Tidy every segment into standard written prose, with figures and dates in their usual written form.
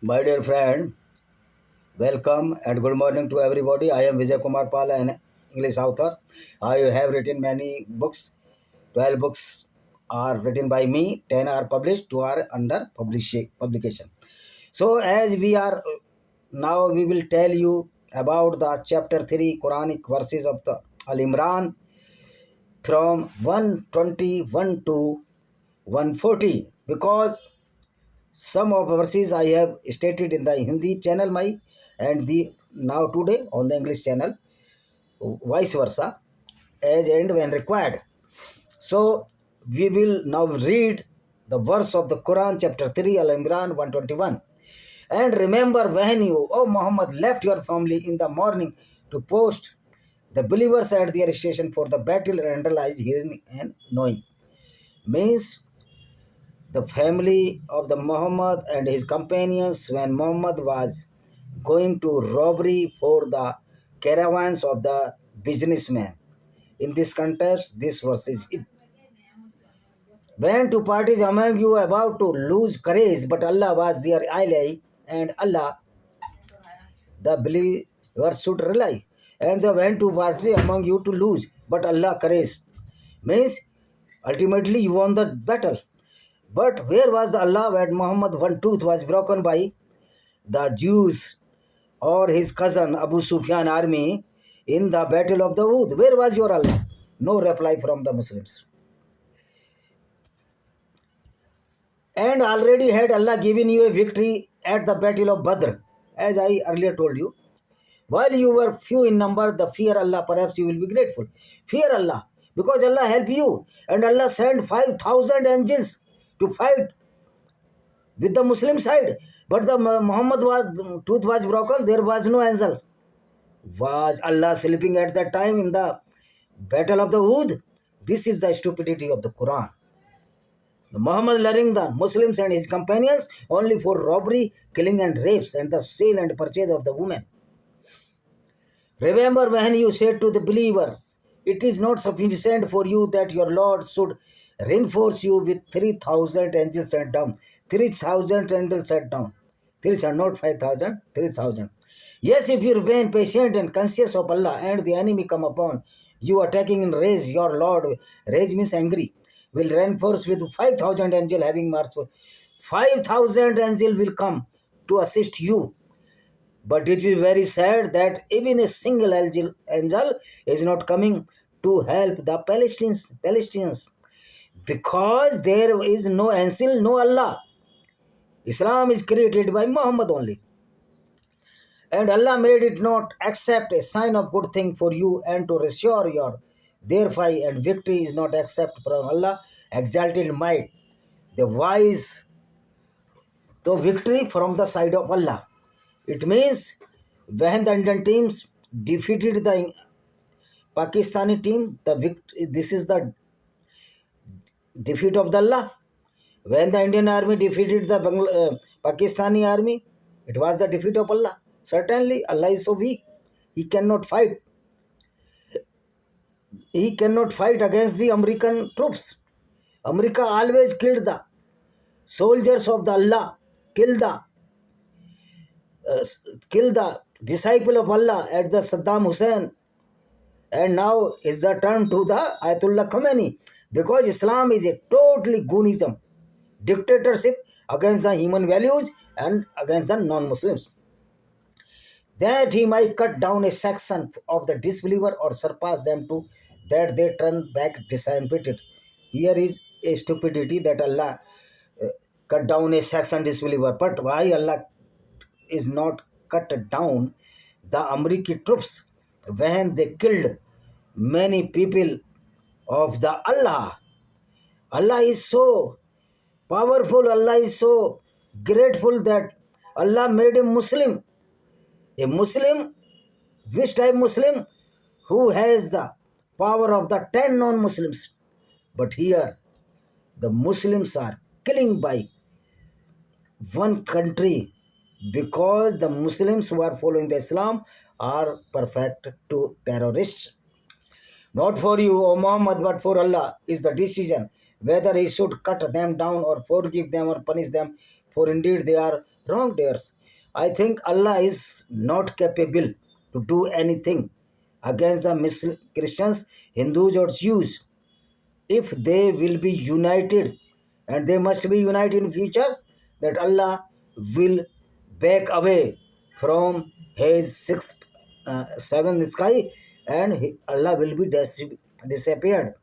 My dear friend, welcome and good morning to everybody. I am Vijay Kumar Pal, an English author. I have written many books. 12 books are written by me, 10 are published, 2 are under publication. So, as we are now, we will tell you about the chapter 3 Quranic verses of the Al Imran from 121 to 140 because some of verses I have stated in the Hindi channel my and the now today on the English channel, vice versa, as and when required. So we will now read the verse of the Quran, chapter 3, Al Imran 121. And remember when you, O Muhammad, left your family in the morning to post the believers at their station for the battle and realize hearing and knowing. Means the family of the Muhammad and his companions when Muhammad was going to robbery for the caravans of the businessmen. In this context, this verse is it. When two parties among you about to lose courage, but Allah was their ally, and Allah, the believers should rely. And the when two parties among you to lose, but Allah courage. Means ultimately you won the battle. But where was the Allah when Muhammad one tooth was broken by the Jews or his cousin Abu Sufyan army in the battle of the Uhud? Where was your Allah? No reply from the Muslims. And already had Allah given you a victory at the battle of Badr, as I earlier told you. While you were few in number, the fear Allah, perhaps you will be grateful. Fear Allah, because Allah help you. And Allah sent 5,000 angels to fight with the Muslim side. But the Muhammad was tooth was broken, there was no angel. Was Allah sleeping at that time in the battle of the Uhud? This is the stupidity of the Quran. Muhammad luring the Muslims and his companions only for robbery, killing and rapes and the sale and purchase of the women. Remember when you said to the believers, it is not sufficient for you that your Lord should reinforce you with 3,000 angels sent down. 3,000 angels sent down. 3,000, not 5,000, 3,000. Yes, if you remain patient and conscious of Allah and the enemy come upon you attacking in rage, your Lord, rage means angry, will reinforce with 5,000 angels having mercy. 5,000 angels will come to assist you. But it is very sad that even a single angel is not coming to help the Palestinians because there is no angel, no Allah. Islam is created by Muhammad only. And Allah made it not accept a sign of good thing for you and to restore your thereby and victory is not accept from Allah, exalted might. The wise, the victory from the side of Allah. It means when the Indian teams defeated the Pakistani team, this is the defeat of the Allah. When the Indian army defeated the Pakistani army, it was the defeat of Allah. Certainly, Allah is so weak. He cannot fight. He cannot fight against the American troops. America always killed the soldiers of the Allah, kill the disciple of Allah at the Saddam Hussein. And now is the turn to the Ayatollah Khomeini because Islam is a totally Goonism, dictatorship against the human values and against the non-Muslims. That he might cut down a section of the disbeliever or surpass them to that they turn back disappointed. Here is a stupidity that Allah cut down a section disbeliever. But why Allah is not cut down the American troops when they killed many people of the Allah? Allah is so powerful, Allah is so grateful that Allah made him Muslim. A Muslim, which type Muslim? Who has the power of the 10 non-Muslims. But here, the Muslims are killing by one country because the Muslims who are following the Islam are perfect to terrorists. Not for you, O Muhammad, but for Allah is the decision whether he should cut them down or forgive them or punish them for indeed they are wrongdoers. I think Allah is not capable to do anything against the Christians, Hindus, or Jews if they will be united, and they must be united in future, that Allah will back away from his seventh sky, and Allah will be disappeared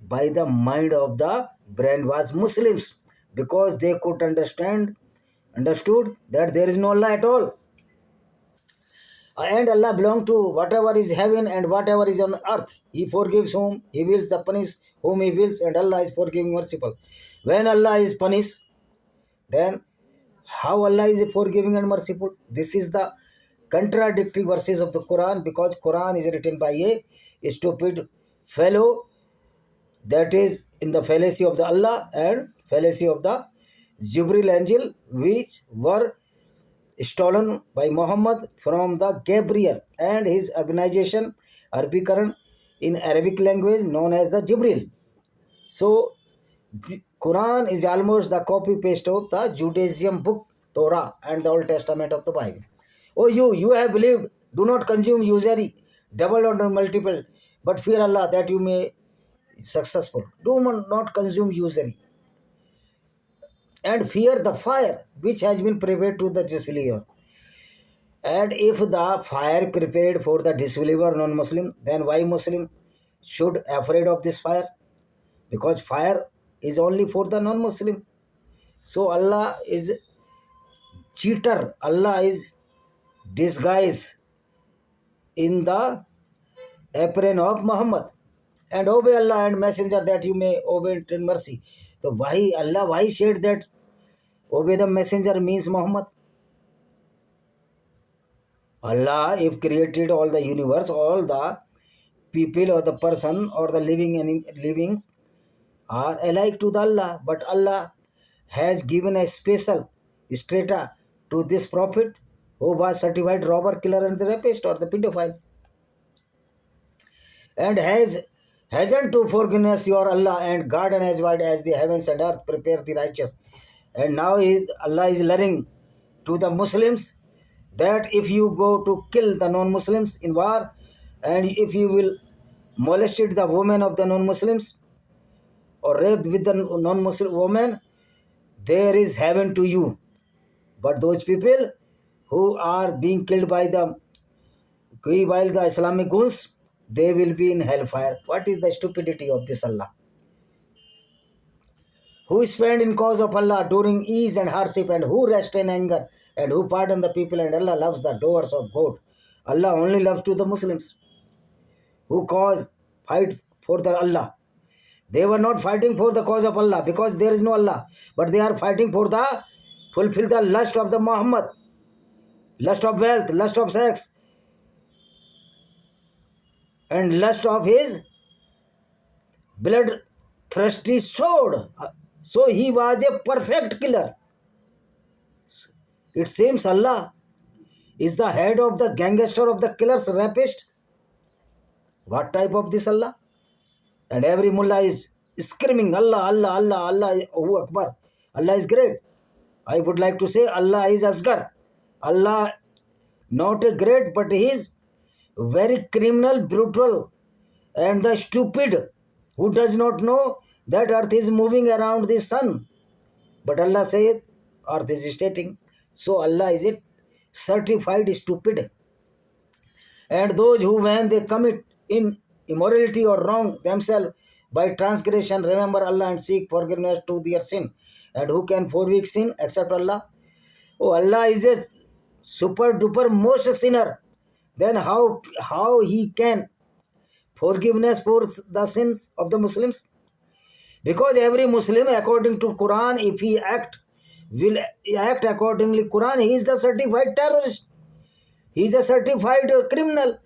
by the mind of the brainwashed Muslims, because they could understood that there is no Allah at all, and Allah belongs to whatever is heaven and whatever is on earth. He forgives whom He wills, the punish whom He wills, and Allah is forgiving, merciful. When Allah is punished, then how Allah is forgiving and merciful? This is the contradictory verses of the Quran, because Quran is written by a stupid fellow that is in the fallacy of the Allah and fallacy of the Jibril angel, which were stolen by Muhammad from the Gabriel and his organization Arbikaran in Arabic language known as the Jibril. So the Quran is almost the copy paste of the Judaism book Torah and the Old Testament of the Bible. Oh, you have believed, do not consume usury, double or multiple, but fear Allah that you may be successful. Do not consume usury, and fear the fire which has been prepared to the disbeliever. And if the fire prepared for the disbeliever non-Muslim, then why Muslim should afraid of this fire? Because fire is only for the non-Muslim. So Allah is cheater. Allah is disguised in the apron of Muhammad. And obey Allah and messenger that you may obey in mercy. So why Allah, why said that obey the messenger means Muhammad? Allah, if created all the universe, all the people or the person or the livings are alike to the Allah, but Allah has given a special strata to this prophet who was certified robber, killer, and the rapist or the pedophile, and hasn't to forgiveness your Allah and garden as wide as the heavens and earth prepare the righteous. And now Allah is learning to the Muslims that if you go to kill the non-Muslims in war, and if you will molest the women of the non-Muslims or rape with the non-Muslim woman, there is heaven to you. But those people who are being killed by the Islamic goons, they will be in hellfire. What is the stupidity of this Allah? Who spend in cause of Allah during ease and hardship, and who rest in anger, and who pardon the people, and Allah loves the doers of God. Allah only loves to the Muslims who fight for the Allah. They were not fighting for the cause of Allah because there is no Allah, but they are fighting for the fulfill the lust of the Muhammad, lust of wealth, lust of sex, and lust of his blood-thirsty sword. So he was a perfect killer. It seems Allah is the head of the gangster of the killers, rapist. What type of this Allah? And every mullah is screaming, Allah, Allah, Allah, Allah, Allahu Akbar. Allah is great. I would like to say Allah is Asgar. Allah not a great, but he is very criminal, brutal, and the stupid who does not know that earth is moving around the sun. But Allah says earth is stating. So Allah is a certified stupid. And those who, when they commit in immorality or wrong themselves by transgression, remember Allah and seek forgiveness to their sin. And who can forgive sin except Allah? Oh, Allah is a super duper most sinner. Then how he can forgiveness for the sins of the Muslims? Because every Muslim, according to Quran, if he will act accordingly Quran, he is the certified terrorist. He is a certified criminal.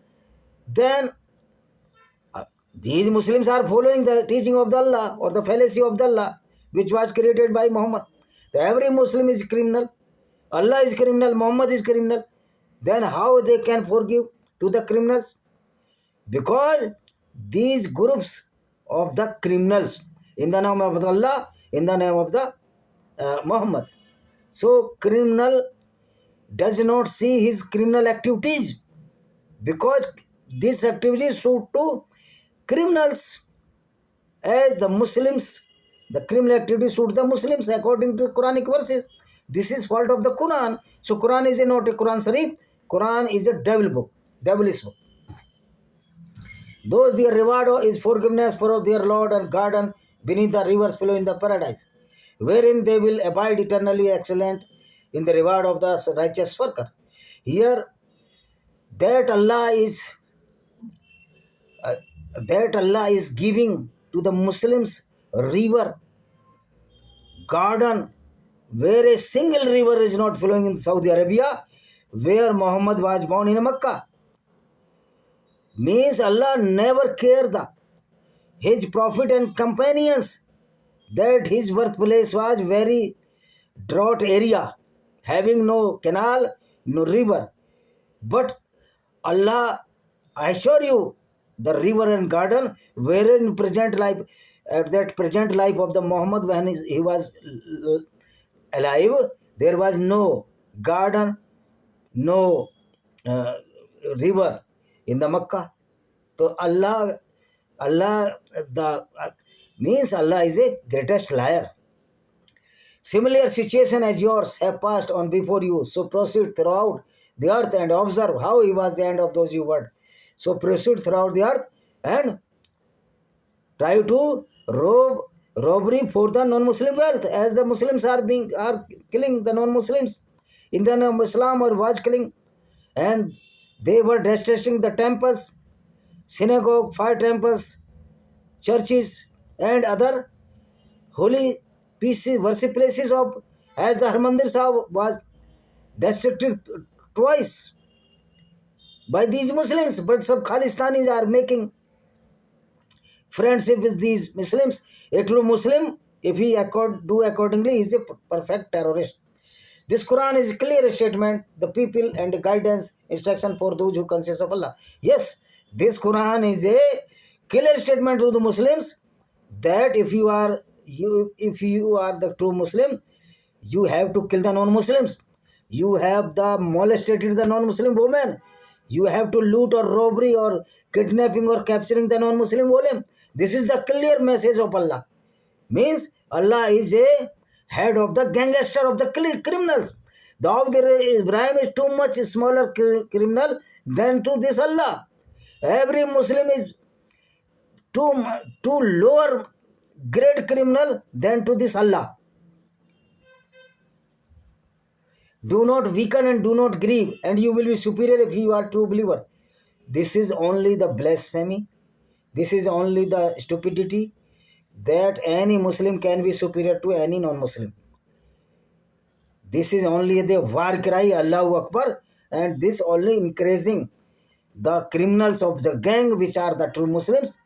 Then these Muslims are following the teaching of the Allah or the fallacy of the Allah, which was created by Muhammad. So every Muslim is criminal. Allah is criminal. Muhammad is criminal. Then how they can forgive to the criminals? Because these groups of the criminals, in the name of Allah, in the name of the Muhammad. So criminal does not see his criminal activities, because these activities suit to criminals. As the Muslims, the criminal activities suit the Muslims according to Quranic verses. This is fault of the Quran. So Quran is not a Quran Sharif. Quran is a devil book, devilish book. Those their reward is forgiveness for their Lord and garden beneath the rivers flow in the paradise, wherein they will abide eternally. Excellent in the reward of the righteous worker. Here, that Allah is giving to the Muslims river, garden, where a single river is not flowing in Saudi Arabia, where Muhammad was born in Makkah. Means Allah never cared his prophet and companions that his birthplace was very drought area, having no canal, no river. But Allah, I assure you, the river and garden, wherein present life, at that present life of the Muhammad, when he was alive, there was no garden, no river in the Makkah. So Allah means Allah is a greatest liar. Similar situation as yours have passed on before you. So proceed throughout the earth and observe how he was the end of those you were. So proceed throughout the earth and try to robbery for the non-Muslim wealth, as the Muslims are killing the non-Muslims in the name of Islam, or was killing, and they were destroying the temples, synagogue, fire temples, churches, and other holy pieces, worship places of, as the Harmandir Sahib was destroyed twice by these Muslims. But some Khalistanis are making friendship with these Muslims. A true Muslim, if he do accordingly, is a perfect terrorist. This Quran is a clear statement, the people and the guidance, instruction for those who consist of Allah. Yes, this Quran is a clear statement to the Muslims that if you are the true Muslim, you have to kill the non-Muslims. You have molested the non-Muslim woman. You have to loot or robbery or kidnapping or capturing the non-Muslim woman. This is the clear message of Allah. Means Allah is a head of the gangster of the criminals. The of Ibrahim is too much smaller criminal than to this Allah. Every Muslim is too lower grade criminal than to this Allah. Do not weaken and do not grieve, and you will be superior if you are true believer. This is only the blasphemy. This is only the stupidity that any Muslim can be superior to any non-Muslim. This is only the war cry, Allahu Akbar, and this only increasing the criminals of the gang, which are the true Muslims,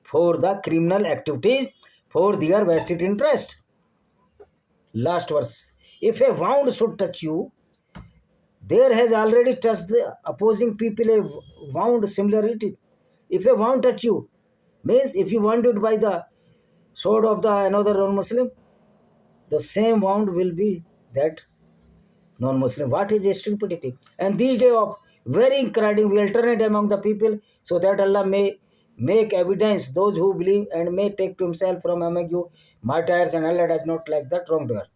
for the criminal activities, for their vested interest. Last verse. If a wound should touch you, there has already touched the opposing people a wound similarity. If a wound touch you, means if you wounded by the sword of the another non-Muslim, the same wound will be that non-Muslim. What is a stupidity? And these days of very crying, we alternate among the people, so that Allah may make evidence those who believe and may take to himself from among you martyrs, and Allah does not like that wrongdoer.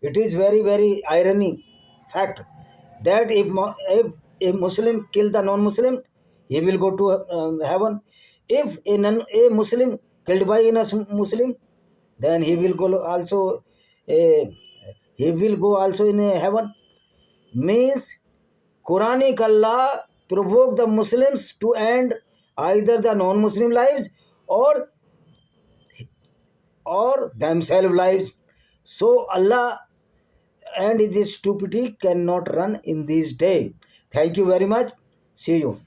It is very, very irony fact that if a Muslim kill the non-Muslim, he will go to heaven. If a Muslim killed by a Muslim, then he will go also in heaven. Means Quranic Allah provoke the Muslims to end either the non-Muslim lives or themselves lives. So Allah and his stupidity cannot run in this day. Thank you very much. See you.